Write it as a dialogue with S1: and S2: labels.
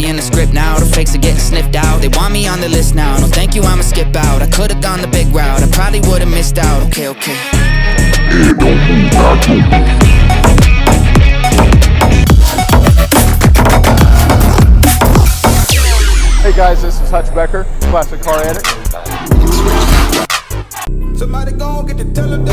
S1: story in the script now. The fakes are getting sniffed out. They want me on the list now. No thank you, I'ma skip out. I could've gone the big route, I probably would've missed out. Okay, okay.
S2: Hey, don't move, not move.
S3: Hey guys, this is Hutch Becker, classic Car Addict.
S4: Somebody gon' get the telephone.